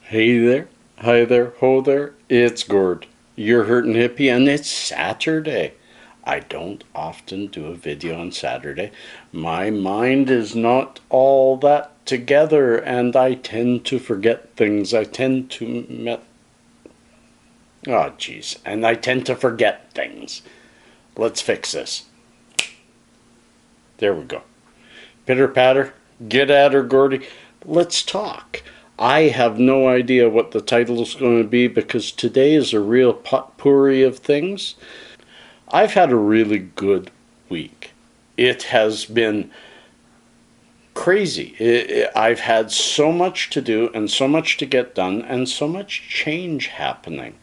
Hey there, hi there, ho there, it's Gord, your hurtin' hippie, and it's Saturday. I don't often do a video on Saturday. My mind is not all that together, and I tend to forget things. I tend to and I tend to forget things. Let's fix this. There we go. Pitter patter, get at her, Gordy. Let's talk. I have no idea what the title is going to be because today is a real potpourri of things. I've had a really good week. It has been crazy. I've had so much to do and so much to get done and so much change happening.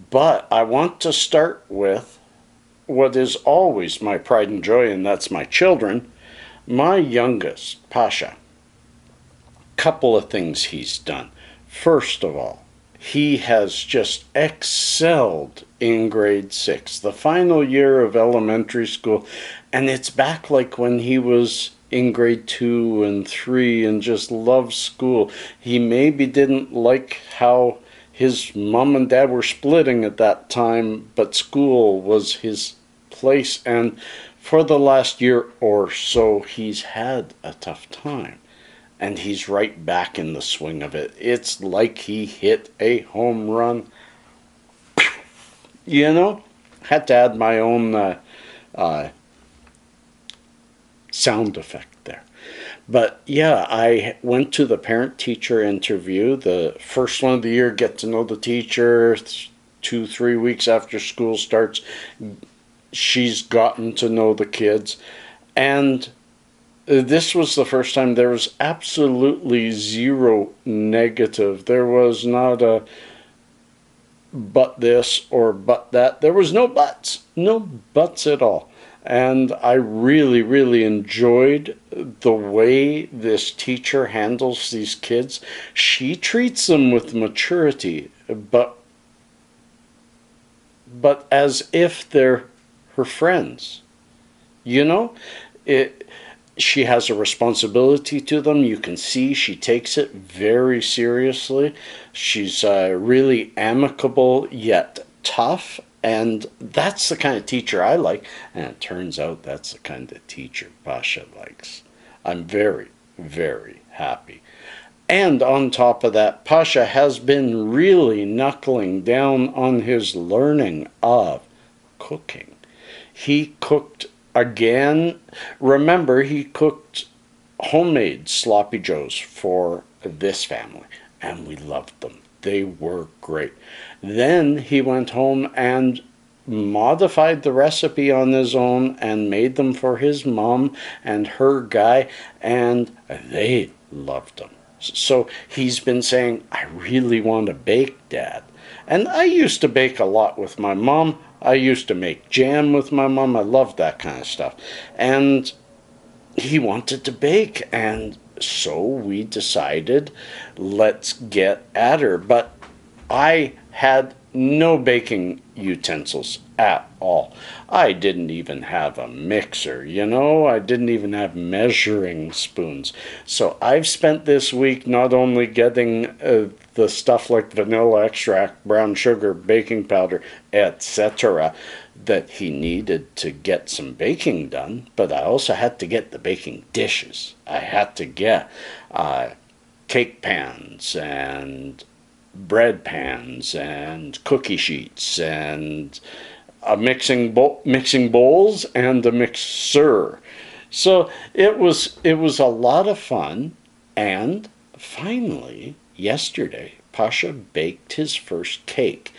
But I want to start with what is always my pride and joy, and that's my children. My youngest, Pasha. Couple of things he's done. First of all, he has just excelled in grade 6, the final year of elementary school, and it's back like when he was in grade 2 and 3 and just loved school. He maybe didn't like how his mom and dad were splitting at that time, but school was his place, and for the last year or so he's had a tough time. And he's right back in the swing of it. It's like he hit a home run. You know, had to add my own sound effect there. But yeah, I went to the parent-teacher interview, the first one of the year, get to know the teacher. 2-3 weeks after school starts, she's gotten to know the kids. And this was the first time there was absolutely zero negative. There was not a but this or but that. There was no buts. No buts at all. And I really, really enjoyed the way this teacher handles these kids. She treats them with maturity, but as if they're her friends. You know? She has a responsibility to them. You can see she takes it very seriously. She's really amicable yet tough, and that's the kind of teacher I like. And it turns out that's the kind of teacher Pasha likes. I'm very, very happy. And on top of that, Pasha has been really knuckling down on his learning of cooking. He cooked again. Remember, he cooked homemade sloppy joes for this family, and we loved them. They were great. Then he went home and modified the recipe on his own and made them for his mom and her guy, and they loved them. So he's been saying, I really want to bake, Dad. And I used to bake a lot with my mom. I used to make jam with my mom. I loved that kind of stuff. And he wanted to bake. And so we decided, let's get at her. But I had no baking utensils at all. I didn't even have a mixer, you know. I didn't even have measuring spoons. So I've spent this week not only getting the stuff like vanilla extract, brown sugar, baking powder, etc. that he needed to get some baking done, but I also had to get the baking dishes. I had to get cake pans and bread pans and cookie sheets and mixing bowls and a mixer. So it was a lot of fun. And finally, yesterday, Pasha baked his first cake,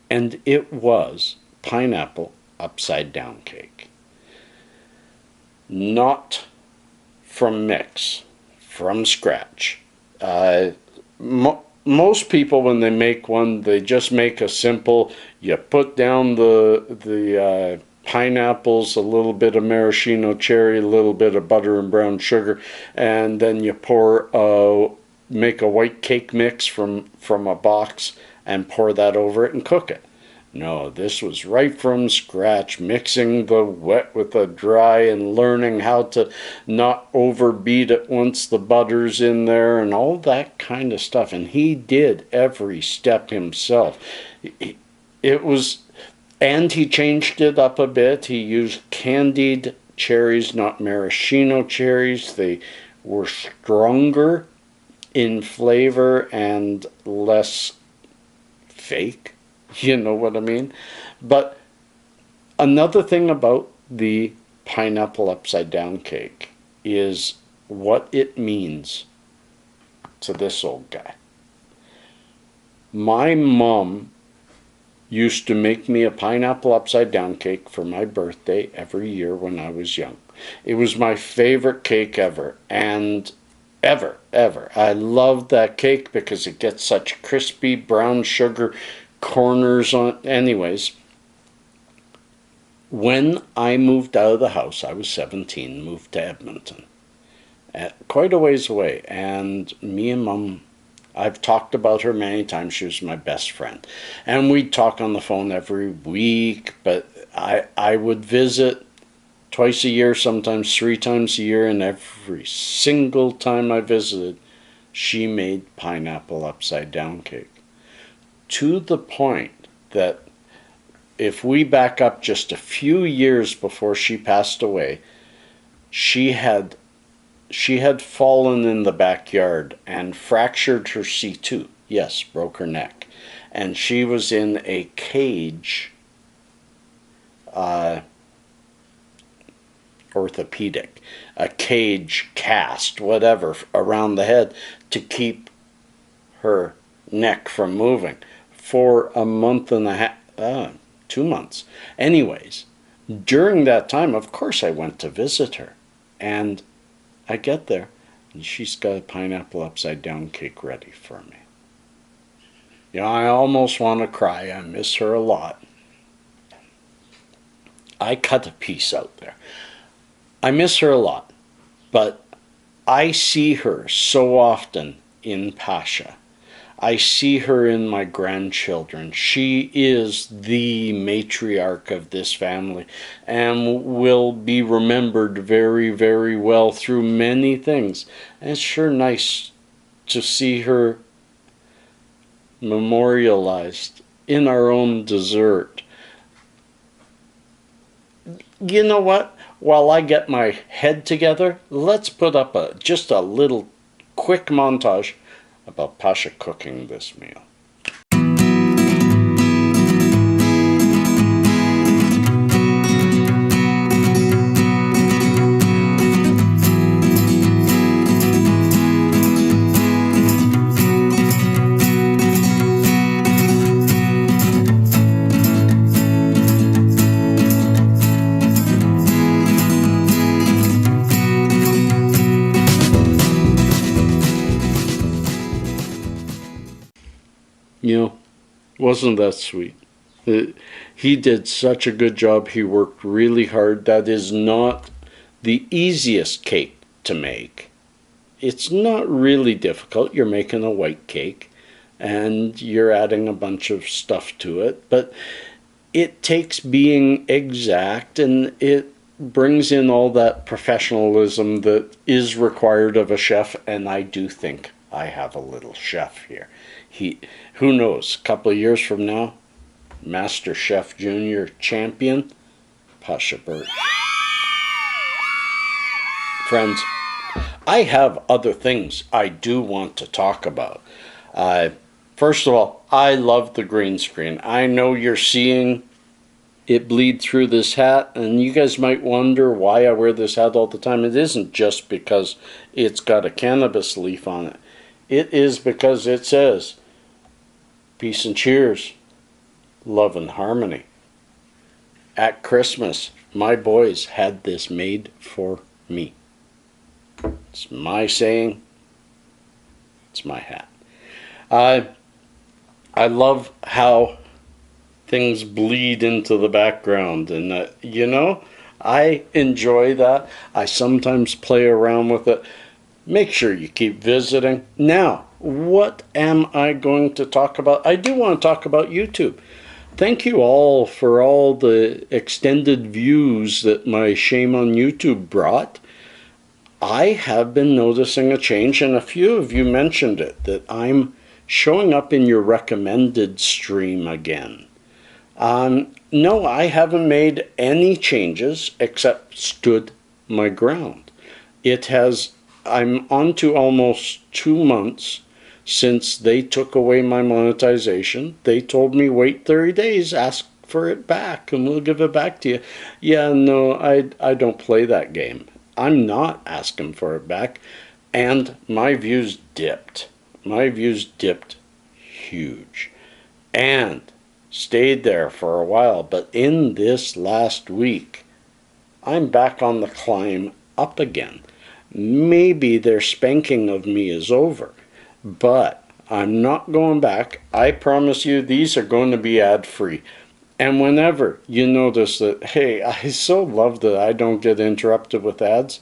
and it was pineapple upside down cake. Not from mix, from scratch. Most people, when they make one, they just make a simple, you put down the pineapples, a little bit of maraschino cherry, a little bit of butter and brown sugar, and then you make a white cake mix from a box and pour that over it and cook it. No, this was right from scratch, mixing the wet with the dry and learning how to not overbeat it once the butter's in there and all that kind of stuff. And he did every step himself. It was, and he changed it up a bit. He used candied cherries, not maraschino cherries. They were stronger in flavor and less fake. You know what I mean? But another thing about the pineapple upside down cake is what it means to this old guy. My mom used to make me a pineapple upside down cake for my birthday every year when I was young. It was my favorite cake ever, and ever. I loved that cake because it gets such crispy brown sugar corners on. Anyways, when I moved out of the house, I was 17, moved to Edmonton, quite a ways away, and me and Mom, I've talked about her many times. She was my best friend, and we'd talk on the phone every week, but I would visit twice a year, sometimes 3 times a year, and every single time I visited, she made pineapple upside down cake. To the point that if we back up just a few years before she passed away, she had fallen in the backyard and fractured her C2. Yes, broke her neck. And she was in a cage, orthopedic, a cage cast, whatever, around the head to keep her neck from moving for a month and a half, 2 months. Anyways, during that time, of course, I went to visit her, and I get there, and she's got a pineapple upside down cake ready for me. You know, I almost want to cry. I miss her a lot. I cut a piece out there. I miss her a lot, but I see her so often in Pasha. I see her in my grandchildren. She is the matriarch of this family and will be remembered very, very well through many things. And it's sure nice to see her memorialized in our own dessert. You know what? While I get my head together, let's put up just a little quick montage about Pasha cooking this meal. You know, wasn't that sweet? He did such a good job. He worked really hard. That is not the easiest cake to make. It's not really difficult. You're making a white cake and you're adding a bunch of stuff to it, but it takes being exact, and it brings in all that professionalism that is required of a chef, and I do think I have a little chef here. Who knows, a couple of years from now, Master Chef Junior champion, Pasha Burch. Friends, I have other things I do want to talk about. First of all, I love the green screen. I know you're seeing it bleed through this hat, and you guys might wonder why I wear this hat all the time. It isn't just because it's got a cannabis leaf on it. It is because it says, peace and cheers, love and harmony. At Christmas, my boys had this made for me. It's my saying. It's my hat. I love how things bleed into the background, and you know, I enjoy that. I sometimes play around with it. Make sure you keep visiting. Now, what am I going to talk about? I do want to talk about YouTube. thank you all for all the extended views that my shame on YouTube brought. I have been noticing a change, and a few of you mentioned it, that I'm showing up in your recommended stream again. No, I haven't made any changes except stood my ground. I'm on to almost 2 months since they took away my monetization. They told me wait 30 days, ask for it back, and we'll give it back to you. Yeah, no, I don't play that game. I'm not asking for it back. And my views dipped. My views dipped huge. And stayed there for a while. But in this last week, I'm back on the climb up again. Maybe their spanking of me is over. But I'm not going back. I promise you these are going to be ad-free. And whenever you notice that, hey, I so love that I don't get interrupted with ads,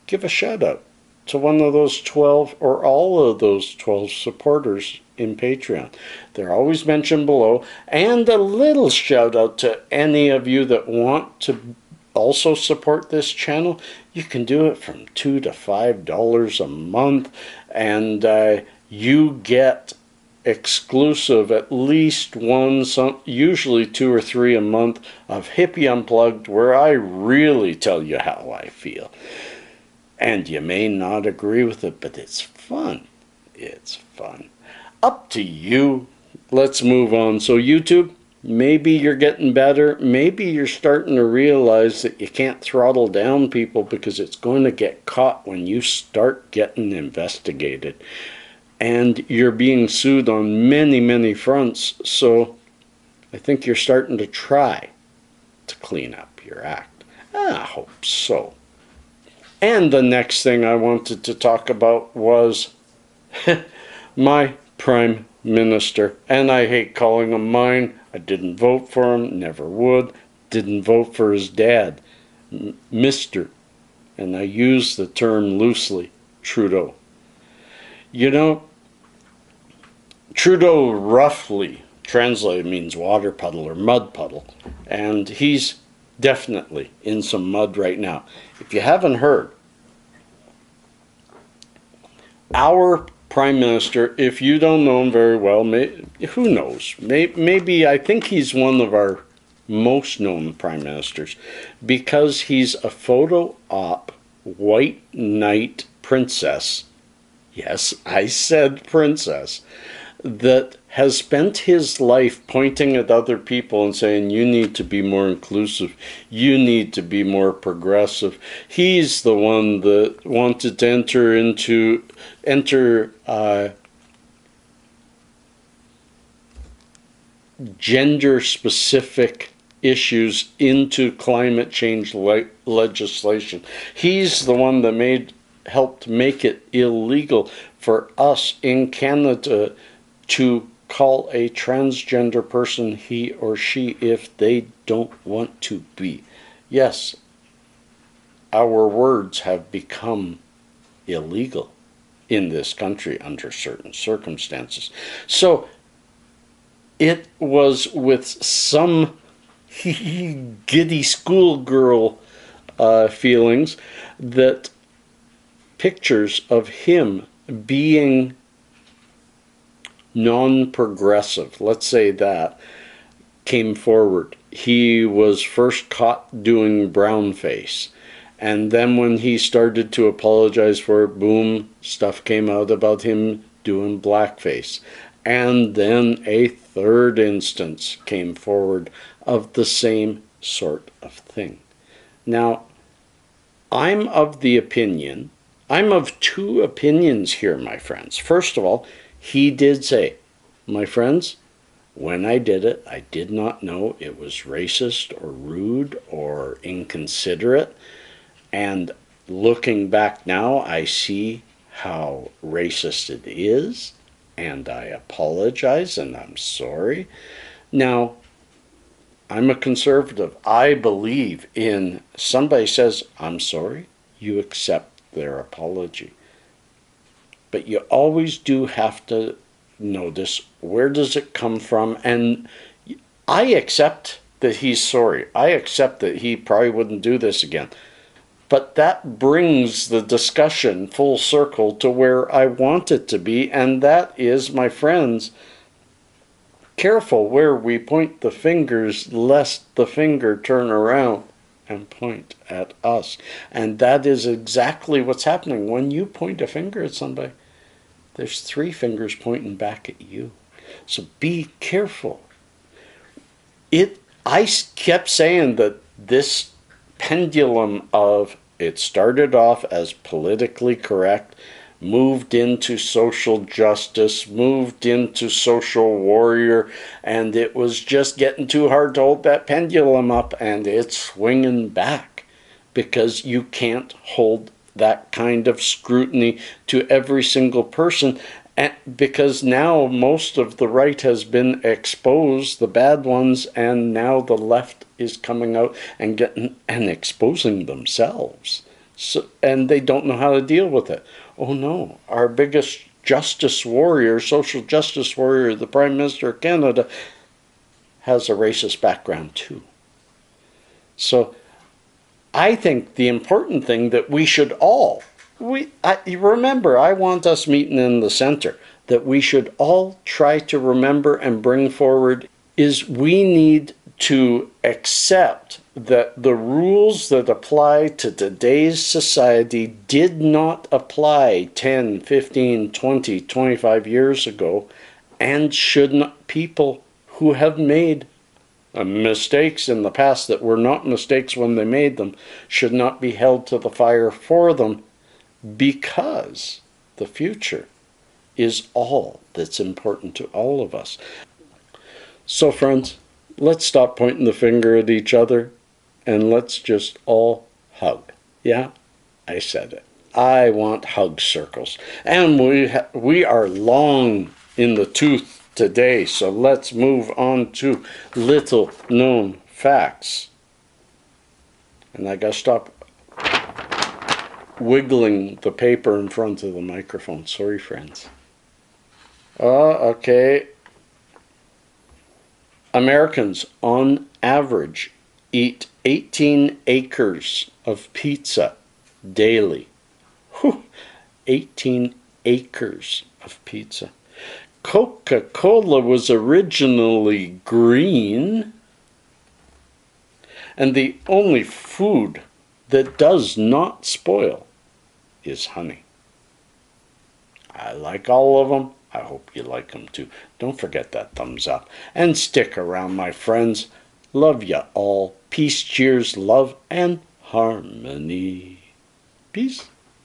give a shout out to one of those 12 or all of those 12 supporters in Patreon. They're always mentioned below. And a little shout out to any of you that want to also support this channel. You can do it from $2 to $5 a month, and you get exclusive at least one, usually 2 or 3 a month of Hippie Unplugged, where I really tell you how I feel. And you may not agree with it, but it's fun. It's fun. Up to you. Let's move on. So YouTube, maybe you're getting better. Maybe you're starting to realize that you can't throttle down people because it's going to get caught when you start getting investigated. And you're being sued on many, many fronts. So I think you're starting to try to clean up your act. I hope so. And the next thing I wanted to talk about was my Prime Minister. And I hate calling him mine. I didn't vote for him, never would. Didn't vote for his dad, Mr. And I use the term loosely, Trudeau. You know, Trudeau roughly translated means water puddle or mud puddle. And he's definitely in some mud right now. If you haven't heard, our Prime Minister, if you don't know him very well, who knows? Maybe I think he's one of our most known Prime Ministers because he's a photo op white knight princess. Yes, I said princess. That has spent his life pointing at other people and saying, you need to be more inclusive. You need to be more progressive. He's the one that wanted to enter gender-specific issues into climate change legislation. He's the one that helped make it illegal for us in Canada to call a transgender person he or she if they don't want to be. Yes, our words have become illegal in this country under certain circumstances. So it was with some giddy schoolgirl feelings that pictures of him being non-progressive, let's say that, came forward. He was first caught doing brownface. And then when he started to apologize for it, boom, stuff came out about him doing blackface. And then a third instance came forward of the same sort of thing. Now, I'm of two opinions here, my friends. First of all, he did say, my friends, when I did it, I did not know it was racist or rude or inconsiderate. And looking back now, I see how racist it is, and I apologize, and I'm sorry. Now, I'm a conservative. I believe in somebody says, I'm sorry, you accept their apology. But you always do have to notice, where does it come from? And I accept that he's sorry. I accept that he probably wouldn't do this again. But that brings the discussion full circle to where I want it to be, and that is, my friends, careful where we point the fingers, lest the finger turn around and point at us. And that is exactly what's happening. When you point a finger at somebody, there's 3 fingers pointing back at you. So be careful. I kept saying that this pendulum of it started off as politically correct, moved into social justice, moved into social warrior, and it was just getting too hard to hold that pendulum up, and it's swinging back because you can't hold that kind of scrutiny to every single person. And because now most of the right has been exposed, the bad ones, and now the left is coming out and getting and exposing themselves. So, and they don't know how to deal with it. Oh no, our biggest justice warrior, social justice warrior, the Prime Minister of Canada, has a racist background too. So I think the important thing that we should all, remember, I want us meeting in the center, that we should all try to remember and bring forward is we need to accept that the rules that apply to today's society did not apply 10, 15, 20, 25 years ago, and should not, people who have made mistakes in the past that were not mistakes when they made them should not be held to the fire for them, because the future is all that's important to all of us. So friends, let's stop pointing the finger at each other and let's just all hug. Yeah, I said it. I want hug circles. And we are long in the tooth today, so let's move on to little known facts. And I gotta stop wiggling the paper in front of the microphone. Sorry, friends. Okay. Americans, on average, eat 18 acres of pizza daily. Whew, 18 acres of pizza. Coca-Cola was originally green, and the only food that does not spoil is honey. I like all of them. I hope you like them too. Don't forget that thumbs up. And stick around, my friends. Love ya all. Peace, cheers, love, and harmony. Peace.